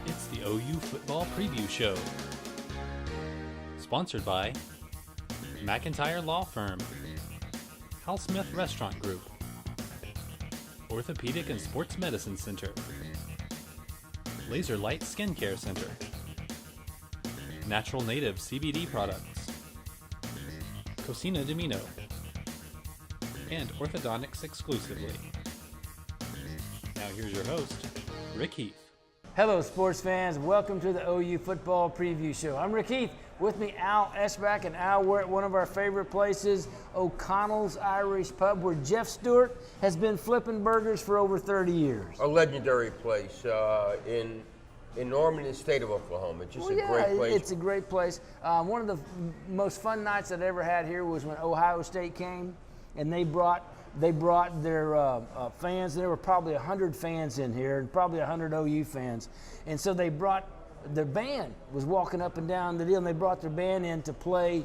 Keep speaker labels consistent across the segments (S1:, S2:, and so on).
S1: It's the OU Football Preview Show. Sponsored by McIntyre Law Firm, Hal Smith Restaurant Group, Orthopedic and Sports Medicine Center, Laser Light Skincare Center, Natural Native CBD Products, Cocina de Mino, and Orthodontics Exclusively. Now here's your host, Rick Heath.
S2: Hello, sports fans. Welcome to the OU Football Preview Show. I'm Rick Heath. With me, Al Eschbach. And Al, we're at one of our favorite places, O'Connell's Irish Pub, where Jeff Stewart has been flipping burgers for over 30 years.
S3: A legendary place in Norman, the state of Oklahoma. It's just a great place.
S2: It's a great place. One of the most fun nights I'd ever had here was when Ohio State came, and they brought their fans. There were probably 100 fans in here, and probably 100 OU fans. And so they brought their band was walking up and down the deal, and they brought their band in to play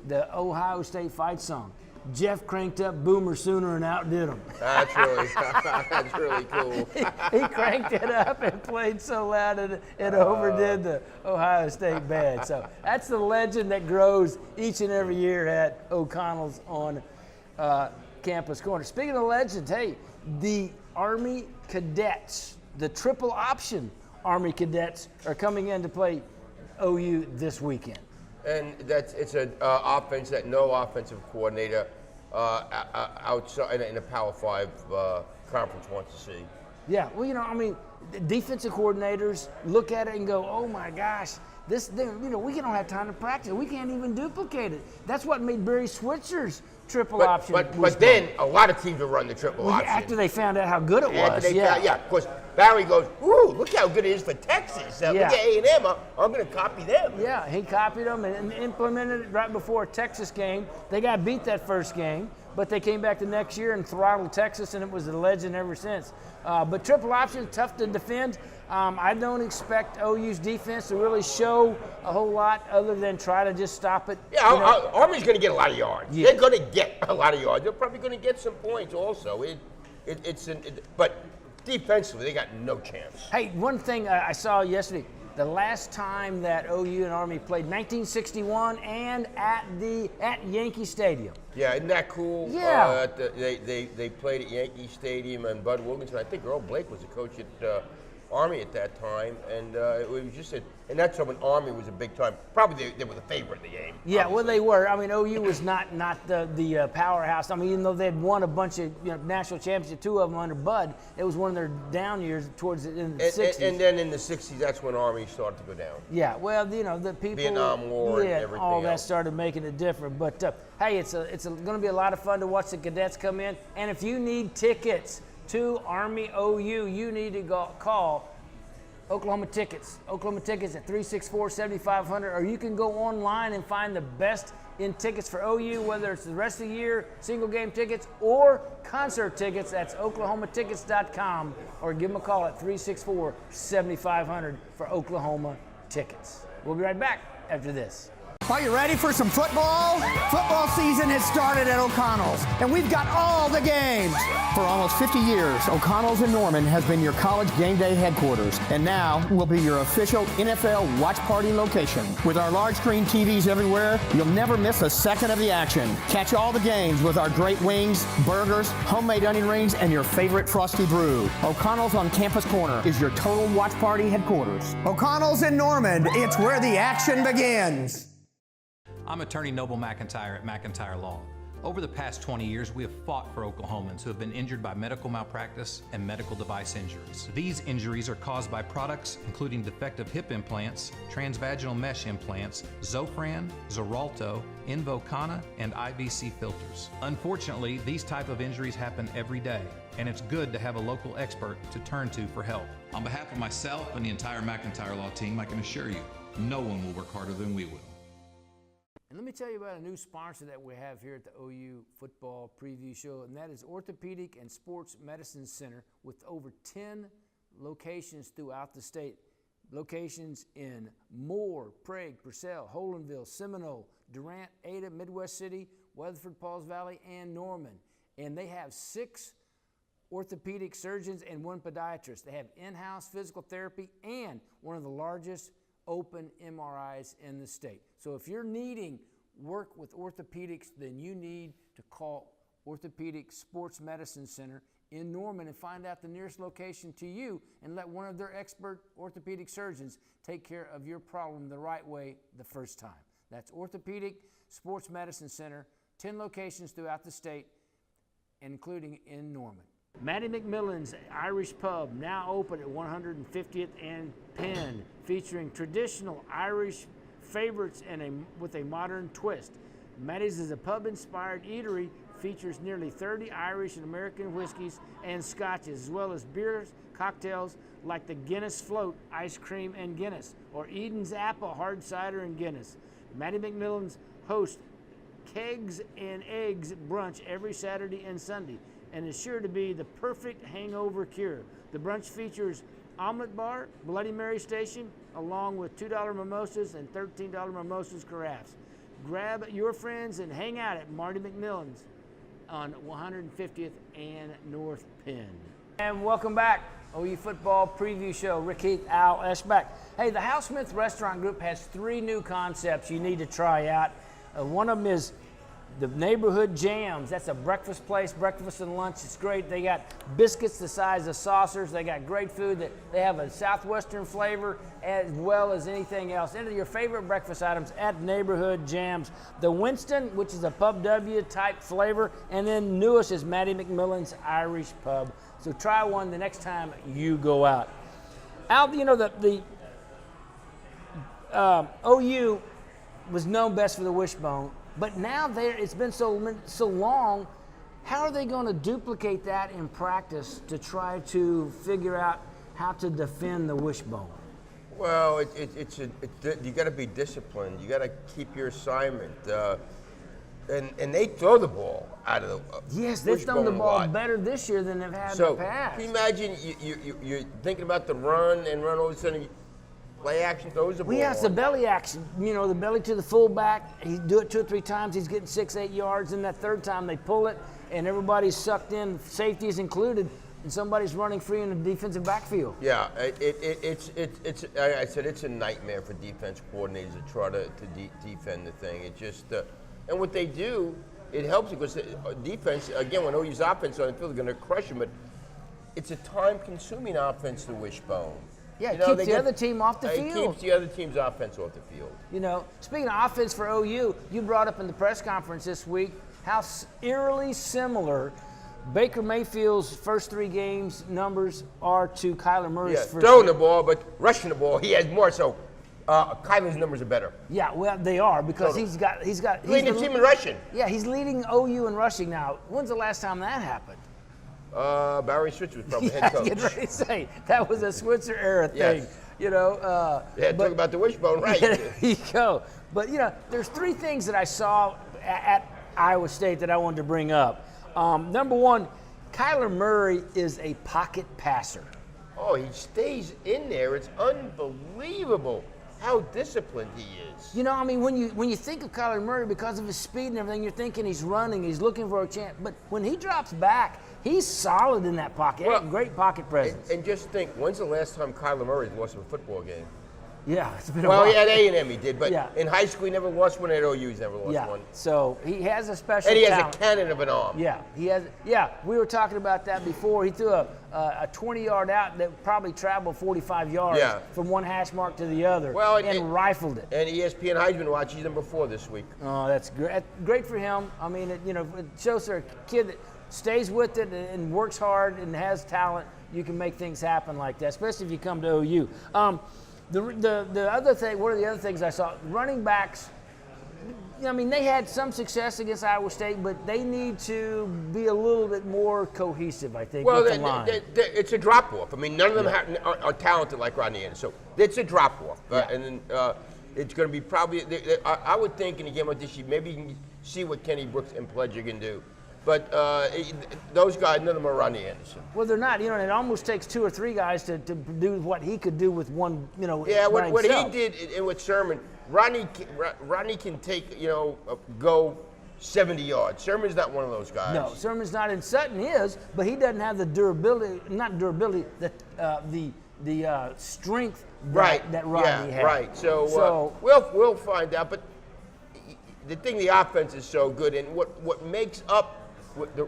S2: the Ohio State fight song. Jeff cranked up Boomer Sooner and outdid him.
S3: That's really cool.
S2: He cranked it up and played so loud it overdid the Ohio State band. So that's the legend that grows each and every year at O'Connell's on Campus Corner. Speaking of legends, hey, the Army Cadets, the triple option Army Cadets are coming in to play OU this weekend. And
S3: it's an offense that no offensive coordinator outside in a Power 5 conference wants to see.
S2: Yeah, well, defensive coordinators look at it and go, oh my gosh, we don't have time to practice. We can't even duplicate it. That's what made Barry Switzer's triple option.
S3: But then a lot of teams will run the triple option.
S2: After they found out how good it was.
S3: Of course, Barry goes, ooh, look how good it is for Texas. Look at A&M. I'm going to copy them.
S2: Yeah, he copied them and implemented it right before a Texas game. They got beat that first game, but they came back the next year and throttled Texas, and it was a legend ever since. But triple option, tough to defend. I don't expect OU's defense to really show a whole lot other than try to just stop it.
S3: Yeah, Army's going to get a lot of yards. Yeah. They're going to get a lot of yards. They're probably going to get some points also. But defensively, they got no chance.
S2: Hey, one thing I saw yesterday, the last time that OU and Army played, 1961, and at Yankee Stadium.
S3: Yeah, isn't that cool?
S2: Yeah.
S3: They played at Yankee Stadium, and Bud Wilkinson, I think Earl Blake was the coach at Army at that time, and it was just and that's when Army was a big time. Probably they were the favorite in the game.
S2: Yeah,
S3: obviously.
S2: well, they were. OU was not the powerhouse. Even though they'd won a bunch of national championships, 2 of them under Bud, it was one of their down years towards the end of the 60s.
S3: And then in the 60s, that's when Army started to go down.
S2: Yeah, well, the people,
S3: Vietnam War and everything
S2: all that
S3: else.
S2: Started making it different. But hey, it's going to be a lot of fun to watch the cadets come in. And if you need tickets to Army OU, you need to call Oklahoma Tickets. Oklahoma Tickets at 364-7500, or you can go online and find the best in tickets for OU, whether it's the rest of the year, single game tickets, or concert tickets. That's oklahomatickets.com, or give them a call at 364-7500 for Oklahoma Tickets. We'll be right back after this.
S4: Are you ready for some football? Football season has started at O'Connell's, and we've got all the games. For almost 50 years, O'Connell's in Norman has been your college game day headquarters, and now will be your official NFL watch party location. With our large screen TVs everywhere, you'll never miss a second of the action. Catch all the games with our great wings, burgers, homemade onion rings, and your favorite frosty brew. O'Connell's on Campus Corner is your total watch party headquarters. O'Connell's in Norman, it's where the action begins.
S5: I'm attorney Noble McIntyre at McIntyre Law. Over the past 20 years, we have fought for Oklahomans who have been injured by medical malpractice and medical device injuries. These injuries are caused by products including defective hip implants, transvaginal mesh implants, Zofran, Xarelto, Invokana, and IVC filters. Unfortunately, these type of injuries happen every day, and it's good to have a local expert to turn to for help.
S6: On behalf of myself and the entire McIntyre Law team, I can assure you, no one will work harder than we will.
S2: And let me tell you about a new sponsor that we have here at the OU Football Preview Show, and that is Orthopedic and Sports Medicine Center, with over 10 locations throughout the state. Locations in Moore, Prague, Purcell, Holdenville, Seminole, Durant, Ada, Midwest City, Weatherford, Pauls Valley, and Norman. And they have 6 orthopedic surgeons and one podiatrist. They have in-house physical therapy and one of the largest open MRIs in the state. So if you're needing work with orthopedics, then you need to call Orthopedic Sports Medicine Center in Norman and find out the nearest location to you and let one of their expert orthopedic surgeons take care of your problem the right way the first time. That's Orthopedic Sports Medicine Center, 10 locations throughout the state, including in Norman. Matty McMillan's Irish Pub, now open at 150th and Penn, featuring traditional Irish favorites with a modern twist. Matty's is a pub-inspired eatery, features nearly 30 Irish and American whiskeys and scotches, as well as beers, cocktails like the Guinness Float, ice cream and Guinness, or Eden's Apple, hard cider and Guinness. Matty McMillan's hosts Kegs and Eggs brunch every Saturday and Sunday, and is sure to be the perfect hangover cure. The brunch features omelet bar, Bloody Mary station, along with $2 mimosas and $13 mimosas carafes. Grab your friends and hang out at Marty McMillan's on 150th and North Penn. And welcome back, OU Football Preview Show. Rick Heath, Al Eschbach. Hey, the Hal Smith Restaurant Group has 3 new concepts you need to try out. One of them is the Neighborhood Jams. That's a breakfast place, breakfast and lunch. It's great. They got biscuits the size of saucers. They got great food. They have a Southwestern flavor as well as anything else. Enter your favorite breakfast items at Neighborhood Jams. The Winston, which is a Pub W type flavor, and then newest is Matty McMillan's Irish Pub. So try one the next time you go out. Al, you know, the OU was known best for the wishbone. But now it's been so long, how are they going to duplicate that in practice to try to figure out how to defend the wishbone?
S3: Well, you got to be disciplined. You got to keep your assignment. And they throw the ball out of the
S2: yes, they've thrown the ball better this year than they've had in the past.
S3: Can you imagine you're thinking about the run and run all of a sudden play action throws the ball.
S2: Yeah, it's the belly action. You know, the belly to the fullback. He do it 2 or 3 times. He's getting 6-8 yards. And that third time they pull it, and everybody's sucked in, safeties included, and somebody's running free in the defensive backfield.
S3: Yeah, I said it's a nightmare for defense coordinators to try to defend the thing. It just and what they do, it helps because defense again when OU's offense on the field, they're going to crush them, but it's a time-consuming offense. The wishbone.
S2: Yeah, it keeps the other team off the field.
S3: It keeps the other team's offense off the field.
S2: You know, speaking of offense for OU, you brought up in the press conference this week how eerily similar Baker Mayfield's first 3 games numbers are to Kyler Murray's first.
S3: Throwing the ball, but rushing the ball, he has more. So Kyler's numbers are better.
S2: Yeah, well, they are because he's
S3: leading the team in rushing.
S2: Yeah, he's leading OU in rushing now. When's the last time that happened?
S3: Barry Switzer was probably head coach.
S2: Get ready to say that was a Switzer era thing.
S3: Yes.
S2: You know.
S3: Talk about the wishbone, right?
S2: There you go. But you know, there's 3 things that I saw at Iowa State that I wanted to bring up. Number 1, Kyler Murray is a pocket passer.
S3: Oh, he stays in there. It's unbelievable how disciplined he is.
S2: You know, I mean, when you think of Kyler Murray, because of his speed and everything, you're thinking he's running, he's looking for a chance. But when he drops back, he's solid in that pocket. Well, great pocket presence.
S3: And just think, when's the last time Kyler Murray lost a football game?
S2: Yeah, it's been a while.
S3: Well, he had A&M, he did, but in high school he never lost one. At OU, he's never lost one.
S2: So he has a special
S3: talent. And he
S2: talent.
S3: has a cannon of an arm.
S2: Yeah, he has. Yeah, we were talking about that before. He threw a 20-yard out that probably traveled 45 yards from one hash mark to the other, and rifled it.
S3: And ESPN Heisman Watch, he's number 4 this week.
S2: Oh, that's great. Great for him. I mean, it shows a kid that stays with it and works hard and has talent. You can make things happen like that, especially if you come to OU. The other thing, one of the other things I saw, running backs, I mean, they had some success against Iowa State, but they need to be a little bit more cohesive, I think, with the line.
S3: It's a drop-off. I mean, none of them are talented like Rodney Anderson. So it's a drop-off. And then it's going to be probably, I would think in a game like this, maybe you can see what Kenny Brooks and Pledger can do. But those guys, none of them are Rodney Anderson.
S2: Well, they're not. You know, it almost takes 2 or 3 guys to do what he could do with one. You know.
S3: Yeah, what he did with Sermon, Rodney can take. You know, go 70 yards. Sermon's not one of those guys.
S2: No, Sermon's not, and Sutton is, but he doesn't have the durability, not durability, the strength that Rodney had.
S3: Right. So we'll find out. But the thing, the offense is so good, and what makes up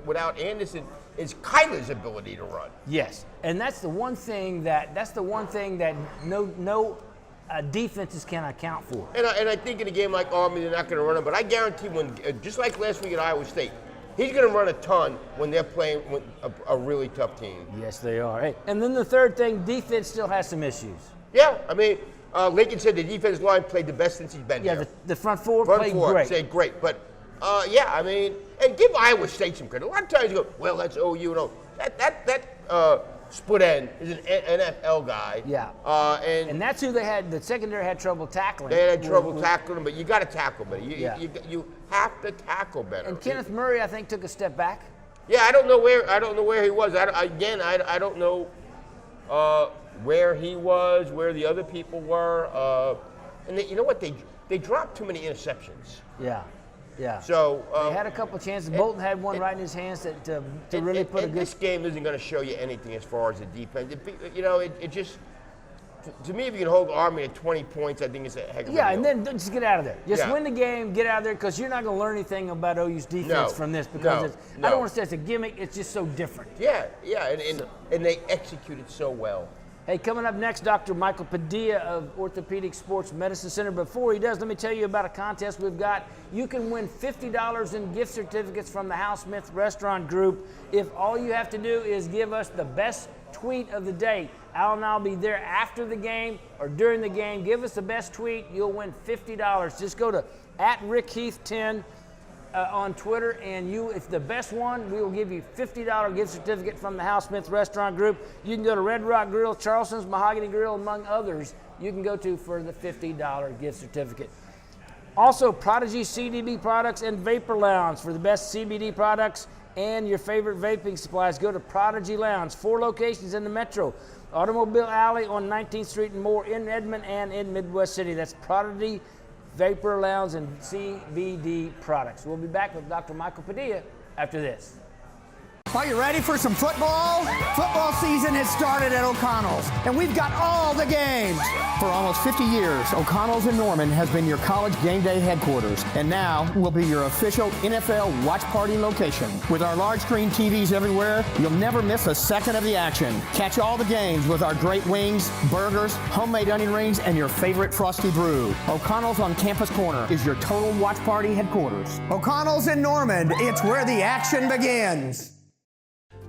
S3: without Anderson is Kyler's ability to run.
S2: Yes, and that's the one thing that no defenses can account for.
S3: And I think in a game like Army, they're not going to run it. But I guarantee when, just like last week at Iowa State, he's going to run a ton when they're playing with a really tough team.
S2: Yes, they are. Hey, and then the third thing, defense still has some issues.
S3: Yeah, I mean, Lincoln said the defensive line played the best since he's been here.
S2: Yeah, the front four played great.
S3: Said great, but yeah, I mean, and give Iowa State some credit. A lot of times you go, well, that's OU. No, that split end is an NFL guy.
S2: Yeah. And that's who they had. The secondary had trouble tackling.
S3: They had trouble tackling him, but you got to tackle better. You have to tackle better.
S2: And Kenneth Murray, I think, took a step back.
S3: Yeah, I don't know where he was. I don't know where he was, where the other people were, and you know what? They dropped too many interceptions.
S2: Yeah. Yeah.
S3: So
S2: they had a couple of chances. Bolton had one right in his hands to really put a good.
S3: This game isn't going to show you anything as far as the defense. It just, to me, if you can hold Army at 20 points, I think it's a heck of a deal.
S2: And then just get out of there. Just win the game, get out of there, because you're not going to learn anything about OU's defense from this. Because I don't want to say it's a gimmick. It's just so different.
S3: Yeah, and they executed so well.
S2: Hey, coming up next, Dr. Michael Padilla of Orthopedic Sports Medicine Center. Before he does, let me tell you about a contest we've got. You can win $50 in gift certificates from the Hal Smith Restaurant Group if all you have to do is give us the best tweet of the day. Al and I'll be there after the game or during the game. Give us the best tweet. You'll win $50. Just go to @RickHeath10 on Twitter, and if the best one, we will give you $50 gift certificate from the Hal Smith Restaurant Group. You can go to Red Rock Grill, Charleston's Mahogany Grill, among others. You can go to for the $50 gift certificate. Also, Prodigy CBD products and Vapor Lounge for the best CBD products and your favorite vaping supplies. Go to Prodigy Lounge, 4 locations in the metro. Automobile Alley on 19th Street and more in Edmond and in Midwest City. That's Prodigy Vapor Lounge and CBD products. We'll be back with Dr. Michael Padilla after this.
S4: Are you ready for some football? Football season has started at O'Connell's, and we've got all the games. For almost 50 years, O'Connell's in Norman has been your college game day headquarters, and now will be your official NFL watch party location. With our large screen TVs everywhere, you'll never miss a second of the action. Catch all the games with our great wings, burgers, homemade onion rings, and your favorite frosty brew. O'Connell's on Campus Corner is your total watch party headquarters. O'Connell's in Norman, it's where the action begins.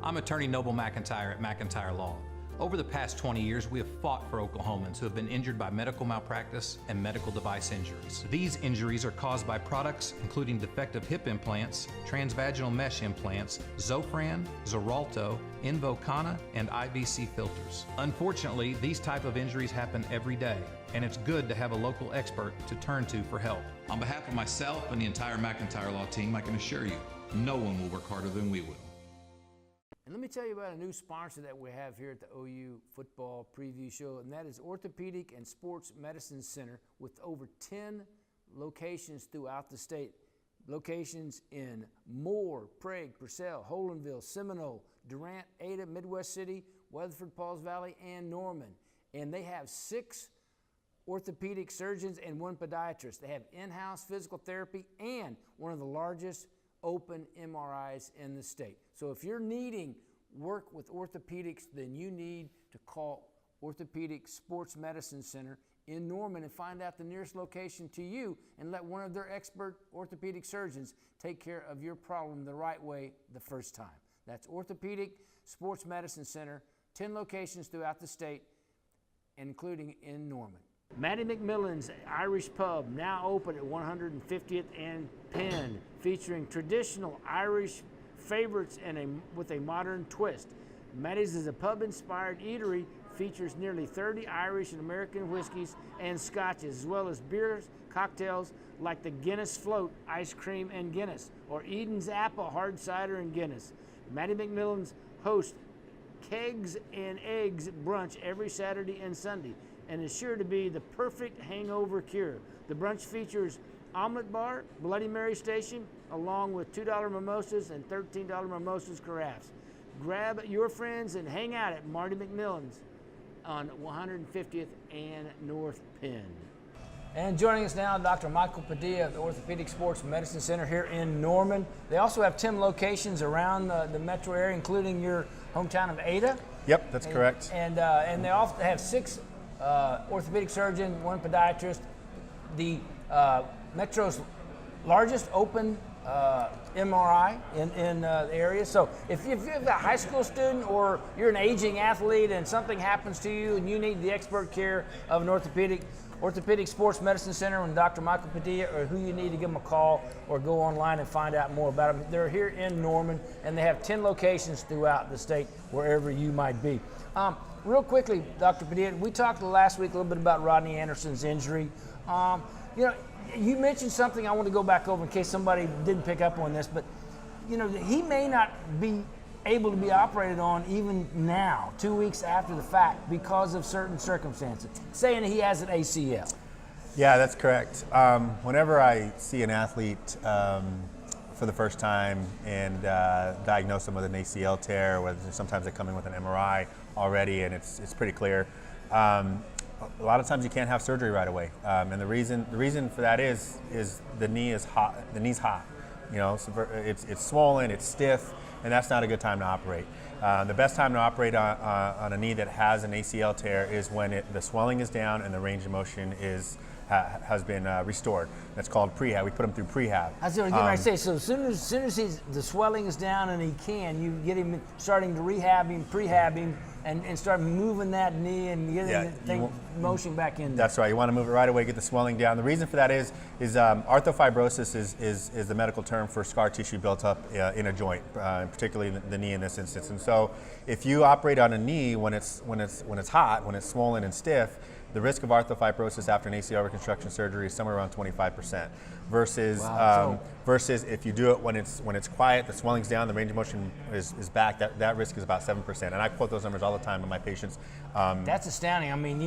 S5: I'm attorney Noble McIntyre at McIntyre Law. Over the past 20 years, we have fought for Oklahomans who have been injured by medical malpractice and medical device injuries. These injuries are caused by products including defective hip implants, transvaginal mesh implants, Zofran, Xarelto, Invokana, and IVC filters. Unfortunately, these type of injuries happen every day, and it's good to have a local expert to turn to for help.
S6: On behalf of myself and the entire McIntyre Law team, I can assure you, no one will work harder than we will.
S2: And let me tell you about a new sponsor that we have here at the OU Football Preview Show, and that is Orthopedic and Sports Medicine Center with over 10 locations throughout the state. Locations in Moore, Prague, Purcell, Holdenville, Seminole, Durant, Ada, Midwest City, Weatherford, Pauls Valley, and Norman. And they have 6 orthopedic surgeons and 1 podiatrist. They have in-house physical therapy and one of the largest open MRIs in the state. So if you're needing work with orthopedics, then you need to call Orthopedic Sports Medicine Center in Norman and find out the nearest location to you and let one of their expert orthopedic surgeons take care of your problem the right way the first time. That's Orthopedic Sports Medicine Center, 10 locations throughout the state, including in Norman. Matty McMillan's Irish Pub, now open at 150th and Penn, featuring traditional Irish favorites and with a modern twist. Matty's is a pub-inspired eatery, features nearly 30 Irish and American whiskeys and scotches, as well as beers, cocktails like the Guinness Float, ice cream and Guinness, or Eden's Apple, hard cider and Guinness. Matty McMillan's hosts Kegs and Eggs brunch every Saturday and Sunday, and is sure to be the perfect hangover cure. The brunch features omelet bar, Bloody Mary station, along with $2 mimosas and $13 mimosas carafes. Grab your friends and hang out at Marty McMillan's on 150th and North Penn. And joining us now, Dr. Michael Padilla of the Orthopedic Sports Medicine Center here in Norman. They also have 10 locations around the metro area, including your hometown of Ada.
S7: Yep, that's correct.
S2: And they also have 6 orthopedic surgeons, 1 podiatrist. The Metro's largest open MRI in the area. So if you're a high school student or you're an aging athlete and something happens to you and you need the expert care of an Orthopedic Sports Medicine Center and Dr. Michael Padilla, or who you need to give them a call or go online and find out more about them. They're here in Norman, and they have 10 locations throughout the state, wherever you might be. Real quickly, Dr. Padilla, we talked last week a little bit about Rodney Anderson's injury. You mentioned something I want to go back over in case somebody didn't pick up on this, but he may not be able to be operated on even now, 2 weeks after the fact, because of certain circumstances, saying he has an ACL.
S7: Yeah, that's correct. Whenever I see an athlete for the first time and diagnose them with an ACL tear, whether sometimes they come in with an MRI already and it's pretty clear, a lot of times you can't have surgery right away. And the reason for that is the knee is hot. The knee's hot. It's swollen, it's stiff, and that's not a good time to operate. The best time to operate on a knee that has an ACL tear is when the swelling is down and the range of motion has been restored. That's called prehab. We put him through prehab.
S2: That's what I was getting ready to say. So as soon as the swelling is down and you get him starting to rehab him, prehab him, and start moving that knee and getting the motion back in there.
S7: That's right. You want to move it right away, get the swelling down. The reason for that is arthrofibrosis is the medical term for scar tissue built up in a joint, particularly the knee in this instance. And so, if you operate on a knee when it's hot, when it's swollen and stiff, the risk of arthrofibrosis after an ACL reconstruction surgery is somewhere around 25%. Versus if you do it when it's quiet, the swelling's down, the range of motion is back. That risk is about 7%. And I quote those numbers all the time to my patients.
S2: That's astounding. I mean,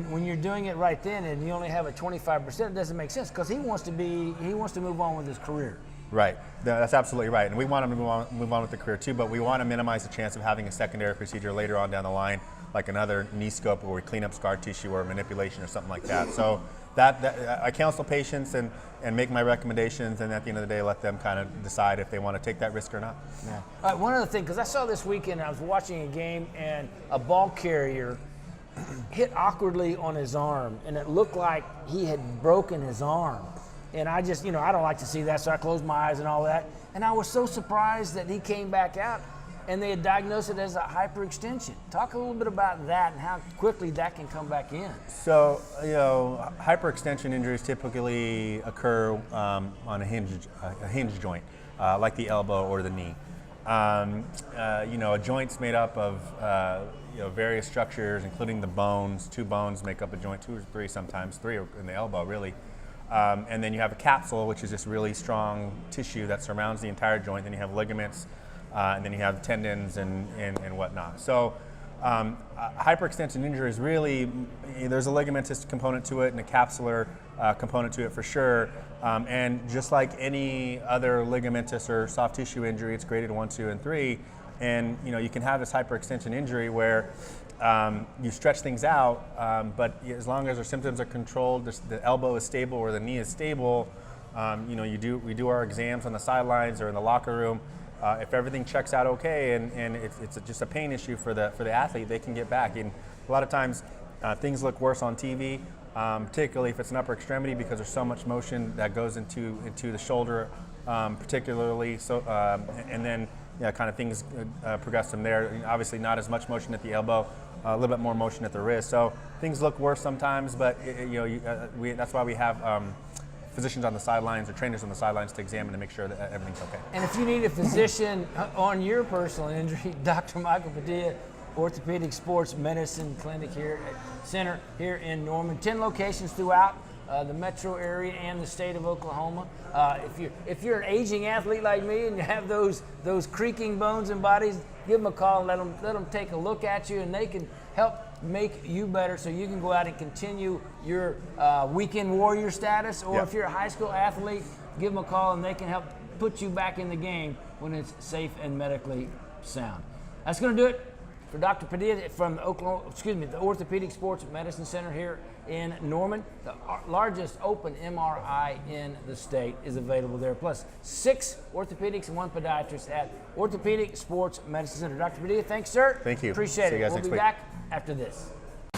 S2: when you're doing it right then and you only have a 25%, it doesn't make sense because he wants to move on with his career.
S7: Right, that's absolutely right. And we want him to move on with the career too, but we want to minimize the chance of having a secondary procedure later on down the line, like another knee scope where we clean up scar tissue or manipulation or something like that. So that I counsel patients and make my recommendations, and at the end of the day, let them kind of decide if they want to take that risk or not.
S2: Yeah. All right, one other thing, because I saw this weekend, I was watching a game, and a ball carrier hit awkwardly on his arm, and it looked like he had broken his arm. And I just, I don't like to see that, so I closed my eyes and all that. And I was so surprised that he came back out and they had diagnosed it as a hyperextension. Talk a little bit about that and how quickly that can come back in.
S7: So, hyperextension injuries typically occur on a hinge joint, like the elbow or the knee. A joint's made up of various structures, including the bones. 2 bones make up a joint, 2 or 3 sometimes, 3 in the elbow really. And then you have a capsule, which is this really strong tissue that surrounds the entire joint. Then you have ligaments, and then you have tendons and whatnot. So hyperextension injury is really, there's a ligamentous component to it and a capsular component to it for sure. And just like any other ligamentous or soft tissue injury, it's graded 1, 2, and 3. And you can have this hyperextension injury where you stretch things out, but as long as our symptoms are controlled, the elbow is stable or the knee is stable, we do our exams on the sidelines or in the locker room. If everything checks out okay and it's just a pain issue for the athlete, they can get back. And a lot of times things look worse on TV, particularly if it's an upper extremity, because there's so much motion that goes into the shoulder, particularly. So and then kind of things progress from there. Obviously, not as much motion at the elbow, a little bit more motion at the wrist. So things look worse sometimes, but that's why we have physicians on the sidelines or trainers on the sidelines to examine to make sure that everything's okay.
S2: And if you need a physician on your personal injury, Dr. Michael Padilla, Orthopedic Sports Medicine Clinic Center here in Norman. 10 locations throughout the metro area and the state of Oklahoma. If you're an aging athlete like me and you have those creaking bones and bodies, give them a call and let them take a look at you, and they can help make you better so you can go out and continue your weekend warrior status, or if you're a high school athlete, give them a call and they can help put you back in the game when it's safe and medically sound. That's going to do it for Dr. Padilla from the Orthopedic Sports Medicine Center here in Norman. The largest open MRI in the state is available there, plus 6 orthopedics and 1 podiatrist at Orthopedic Sports Medicine Center. Dr. Padilla, thanks, sir.
S7: Thank you.
S2: Appreciate
S7: See you
S2: it.
S7: guys
S2: We'll
S7: next
S2: be
S7: week.
S2: back after this.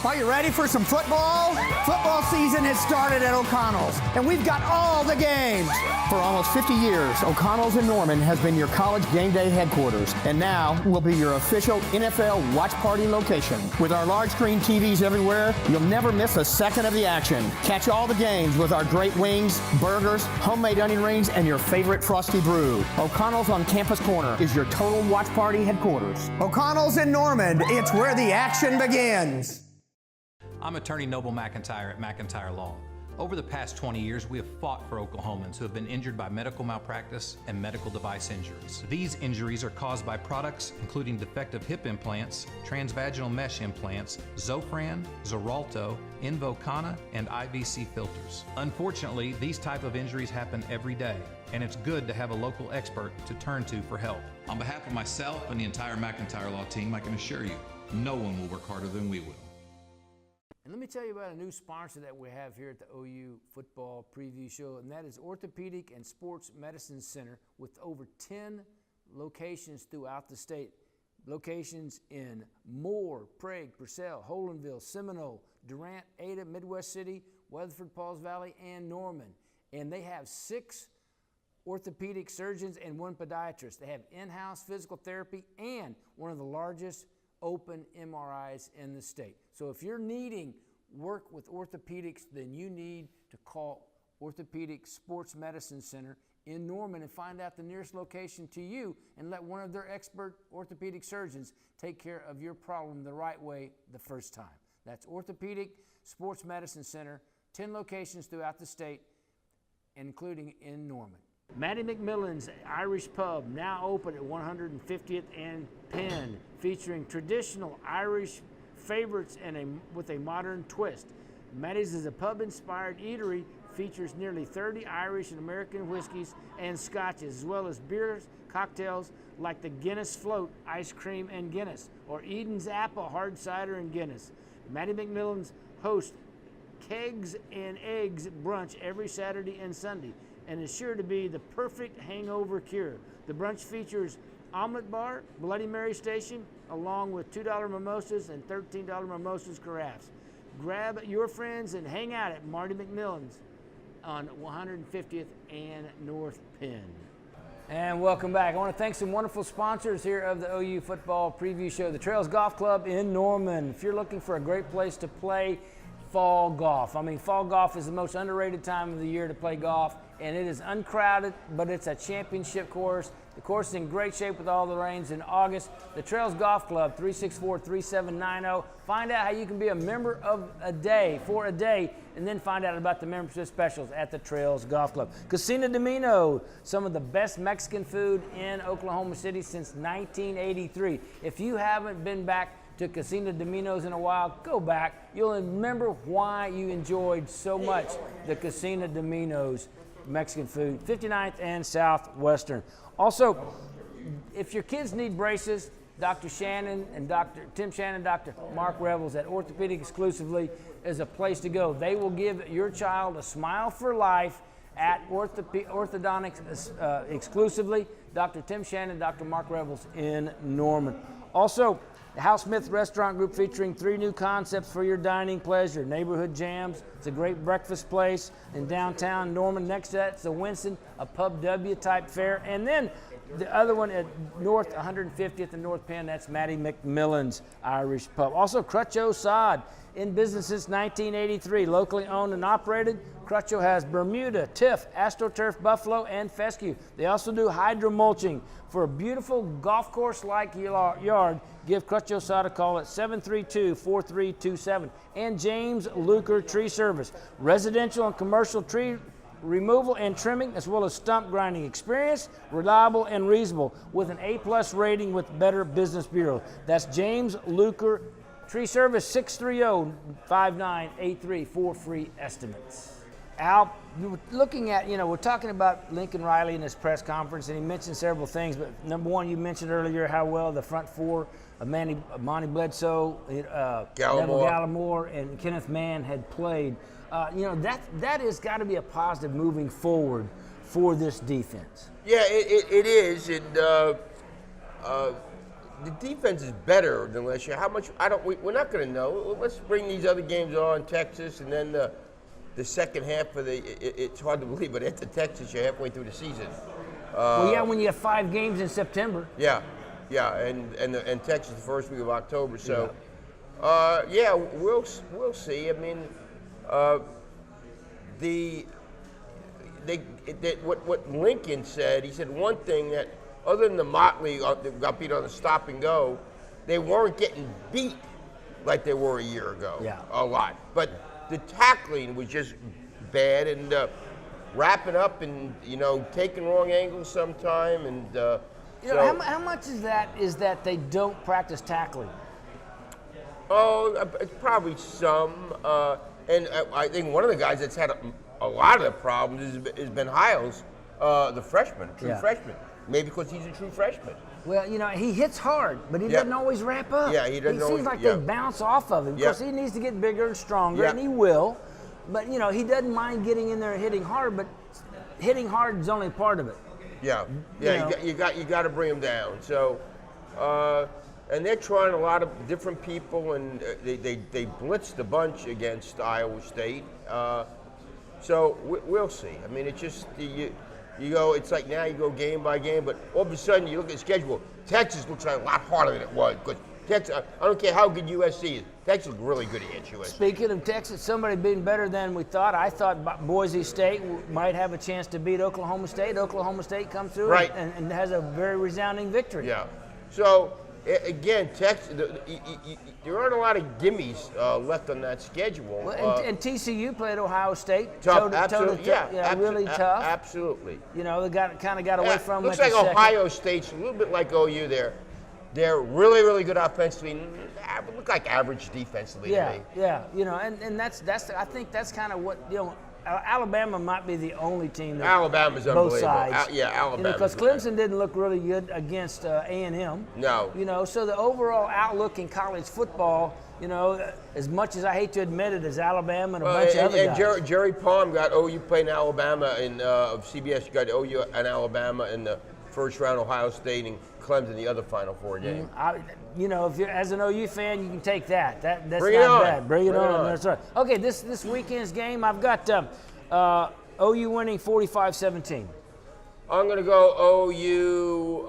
S4: Are you ready for some football? Football season has started at O'Connell's, and we've got all the games. For almost 50 years, O'Connell's in Norman has been your college game day headquarters, and now will be your official NFL watch party location. With our large screen TVs everywhere, you'll never miss a second of the action. Catch all the games with our great wings, burgers, homemade onion rings, and your favorite frosty brew. O'Connell's on Campus Corner is your total watch party headquarters. O'Connell's in Norman, it's where the action begins.
S5: I'm attorney Noble McIntyre at McIntyre Law. Over the past 20 years, we have fought for Oklahomans who have been injured by medical malpractice and medical device injuries. These injuries are caused by products including defective hip implants, transvaginal mesh implants, Zofran, Xarelto, Invokana, and IVC filters. Unfortunately, these type of injuries happen every day, and it's good to have a local expert to turn to for help.
S6: On behalf of myself and the entire McIntyre Law team, I can assure you, no one will work harder than we will.
S2: And let me tell you about a new sponsor that we have here at the OU Football Preview Show, and that is Orthopedic and Sports Medicine Center, with over 10 locations throughout the state. Locations in Moore, Prague, Purcell, Holdenville, Seminole, Durant, Ada, Midwest City, Weatherford, Pauls Valley, and Norman. And they have 6 orthopedic surgeons and 1 podiatrist. They have in-house physical therapy and one of the largest open MRIs in the state. So if you're needing work with orthopedics, then you need to call Orthopedic Sports Medicine Center in Norman and find out the nearest location to you, and let one of their expert orthopedic surgeons take care of your problem the right way the first time. That's Orthopedic Sports Medicine Center, 10 locations throughout the state, including in Norman. Matty McMillan's Irish Pub, now open at 150th and Penn, featuring traditional Irish favorites with a modern twist. Matty's is a pub-inspired eatery, features nearly 30 Irish and American whiskeys and scotches, as well as beers, cocktails like the Guinness Float, ice cream and Guinness, or Eden's Apple, hard cider and Guinness. Matty McMillan's hosts Kegs and Eggs brunch every Saturday and Sunday, and is sure to be the perfect hangover cure. The brunch features omelet bar, Bloody Mary station, along with $2 mimosas and $13 mimosas carafes. Grab your friends and hang out at Marty McMillan's on 150th and North Penn. And welcome back. I want to thank some wonderful sponsors here of the OU Football Preview Show. The Trails Golf Club in Norman. If you're looking for a great place to play fall golf. I mean, fall golf is the most underrated time of the year to play golf, and it is uncrowded, but it's a championship course. The course is in great shape with all the rains in August. The Trails Golf Club, 364-3790. Find out how you can be a member for a day, and then find out about the membership specials at the Trails Golf Club. Cocina Domino, some of the best Mexican food in Oklahoma City since 1983. If you haven't been back to Cocina Domino's in a while, go back. You'll remember why you enjoyed so much the Cocina Domino's Mexican food, 59th and Southwestern. Also, if your kids need braces, Dr. Shannon and Dr. Tim Shannon, Dr. Mark Revels at Orthopedic Exclusively is a place to go. They will give your child a smile for life at Orthodontics Exclusively. Dr. Tim Shannon, Dr. Mark Revels in Norman. Also, the Hal Smith Restaurant Group, featuring 3 new concepts for your dining pleasure. Neighborhood Jams, it's a great breakfast place in downtown Norman. Next to that, it's the Winston, a Pub W type fare. And then the other one at North 150th and North Penn, that's Matty McMillan's Irish Pub. Also, Crutcho Sod, in business since 1983, locally owned and operated. Crutcho has Bermuda, Tiff, AstroTurf, Buffalo, and Fescue. They also do hydromulching. For a beautiful golf course-like yard, give Crutcho Sod a call at 732-4327. And James Luker Tree Service, residential and commercial tree removal and trimming, as well as stump grinding. Experience, reliable, and reasonable, with an A+ rating with Better Business Bureau. That's James Luker Tree Service 630-5983 for free estimates. Al, we were looking at, we're talking about Lincoln Riley in his press conference, and he mentioned several things, but number one, you mentioned earlier how well the front four of Monty Bledsoe, Neville Gallimore, and Kenneth Mann had played. That has got to be a positive moving forward for this defense.
S3: Yeah, it is, and the defense is better than last year. How much? We're not going to know. Let's bring these other games on, Texas, and then the second half of it's hard to believe, but after Texas, you're halfway through the season.
S2: When you have 5 games in September.
S3: Yeah, and Texas the first week of October. So, we'll see. I mean, what Lincoln said. He said one thing that other than the Motley that got beat on the stop and go, they weren't getting beat like they were a year ago.
S2: Yeah,
S3: a lot, but the tackling was just bad, and wrapping up and taking wrong angles sometime, and
S2: how much is that they don't practice tackling?
S3: Oh, it's probably some, and I think one of the guys that's had a lot of the problems has been Hiles, the freshman, freshman. Maybe because he's a true freshman.
S2: Well, he hits hard, but he doesn't always wrap up.
S3: Yeah, he doesn't
S2: seems like they bounce off of him because he needs to get bigger and stronger, and he will. But, he doesn't mind getting in there and hitting hard, but hitting hard is only part of it.
S3: Yeah, you got to bring him down. So, and they're trying a lot of different people, and they blitzed a bunch against Iowa State. So we'll see. I mean, it's just you go. It's like now you go game by game, but all of a sudden you look at the schedule. Texas looks like a lot harder than it was because Texas. I don't care how good USC is. Texas looks really good against USC.
S2: Speaking of Texas, somebody being better than we thought. I thought Boise State might have a chance to beat Oklahoma State. Oklahoma State comes through and has a very resounding victory.
S3: Yeah. So again, Texas. There aren't a lot of gimmies left on that schedule.
S2: Well, and TCU played Ohio State.
S3: Tough, absolutely.
S2: Really tough.
S3: Absolutely.
S2: They kind of got away from.
S3: Looks like Ohio State's a little bit like OU there. They're really, really good offensively. Look like average defensively to me.
S2: Yeah. And that's I think that's kind of what Alabama might be the only team that
S3: Alabama's
S2: both
S3: unbelievable.
S2: sides.
S3: Alabama.
S2: Because Clemson didn't look really good against A&M.
S3: No.
S2: So the overall outlook in college football, as much as I hate to admit it, is Alabama and a bunch of other guys.
S3: And Jerry Palm got OU playing Alabama of CBS. You got OU and Alabama in the first round, Ohio State and Clemson the other Final Four game.
S2: If you're as an OU fan, you can take that. That's
S3: Bring
S2: not
S3: it
S2: bad.
S3: on.
S2: Bring it on. That's right. Okay, this weekend's game, I've got OU winning 45-17.
S3: I'm going to go OU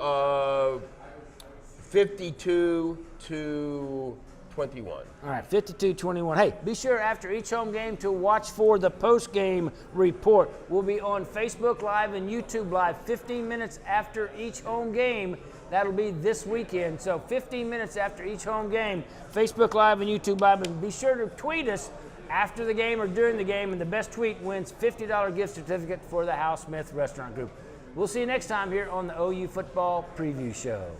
S3: 52-21.
S2: All right, 52-21. Hey, be sure after each home game to watch for the post-game report. We'll be on Facebook Live and YouTube Live 15 minutes after each home game. That'll be this weekend. So 15 minutes after each home game, Facebook Live and YouTube Live. And be sure to tweet us after the game or during the game, and the best tweet wins $50 gift certificate for the Hal Smith Restaurant Group. We'll see you next time here on the OU Football Preview Show.